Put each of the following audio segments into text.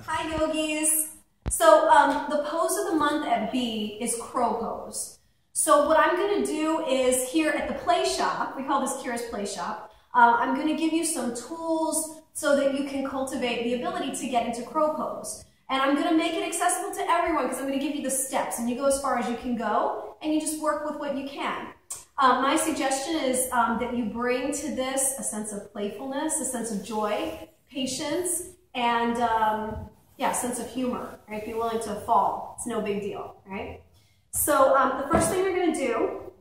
Hi yogis. So the pose of the month at B is crow pose. So what I'm going to do is here at the play shop, we call this Kira's Play Shop, I'm going to give you some tools so that you can cultivate the ability to get into crow pose. And I'm going to make it accessible to everyone because I'm going to give you the steps and you go as far as you can go and you just work with what you can. My suggestion is that you bring to this a sense of playfulness, a sense of joy, patience, and yeah, sense of humor, right? Be willing to fall. It's no big deal, right? So the first thing you're going to do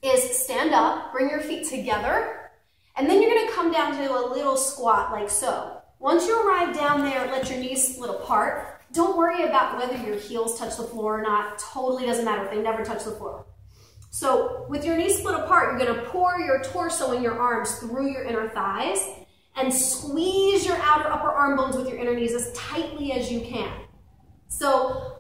is stand up, bring your feet together, and then you're going to come down to a little squat like so. Once you arrive down there, let your knees split apart. Don't worry about whether your heels touch the floor or not. Totally doesn't matter if they never touch the floor. So with your knees split apart, you're going to pour your torso and your arms through your inner thighs and squeeze your outer upper arm bones with your inner knees as tightly as you can. So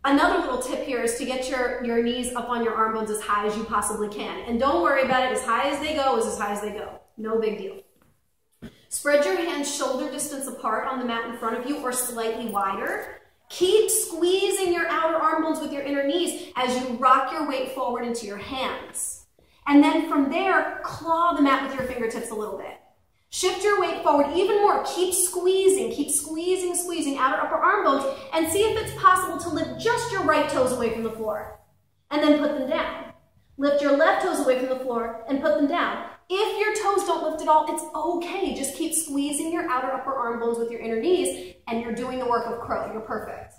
another little tip here is to get your knees up on your arm bones as high as you possibly can. And don't worry about it, as high as they go is as high as they go. No big deal. Spread your hands shoulder distance apart on the mat in front of you or slightly wider. Keep squeezing your outer arm bones with your inner knees as you rock your weight forward into your hands. And then from there, claw the mat with your fingertips a little bit. Shift your weight forward even more. Keep squeezing, squeezing outer upper arm bones and see if it's possible to lift just your right toes away from the floor and then put them down. Lift your left toes away from the floor and put them down. If your toes don't lift at all, it's okay. Just keep squeezing your outer upper arm bones with your inner knees and you're doing the work of crow. You're perfect.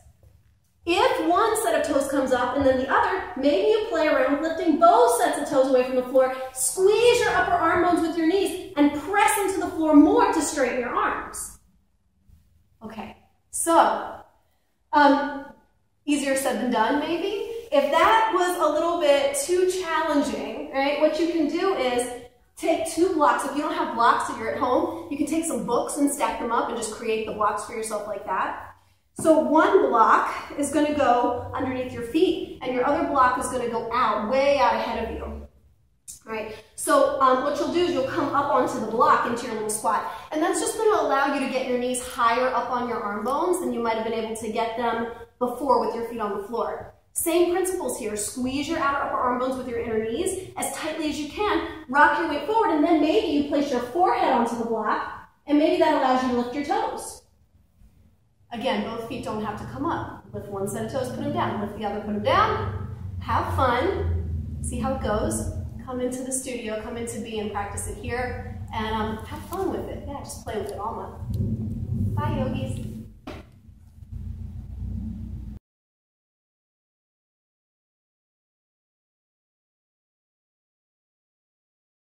If one set of toes comes up and then the other, maybe you play around with lifting both sets of toes away from the floor. Squeeze your upper arm bones with your knees and press into the floor more to straighten your arms. Okay, so easier said than done maybe. If that was a little bit too challenging, right, what you can do is take 2 blocks. If you don't have blocks and you're at home, you can take some books and stack them up and just create the blocks for yourself like that. So one block is going to go underneath your feet, and your other block is going to go out, way out ahead of you. All right. So what you'll do is you'll come up onto the block into your little squat, and that's just going to allow you to get your knees higher up on your arm bones than you might have been able to get them before with your feet on the floor. Same principles here. Squeeze your outer upper arm bones with your inner knees as tightly as you can. Rock your weight forward, and then maybe you place your forehead onto the block, and maybe that allows you to lift your toes. Again, both feet don't have to come up. Lift one set of toes, put them down. Lift the other, put them down. Have fun. See how it goes. Come into the studio, come into B and practice it here. And have fun with it. Yeah, just play with it all month. Bye, yogis.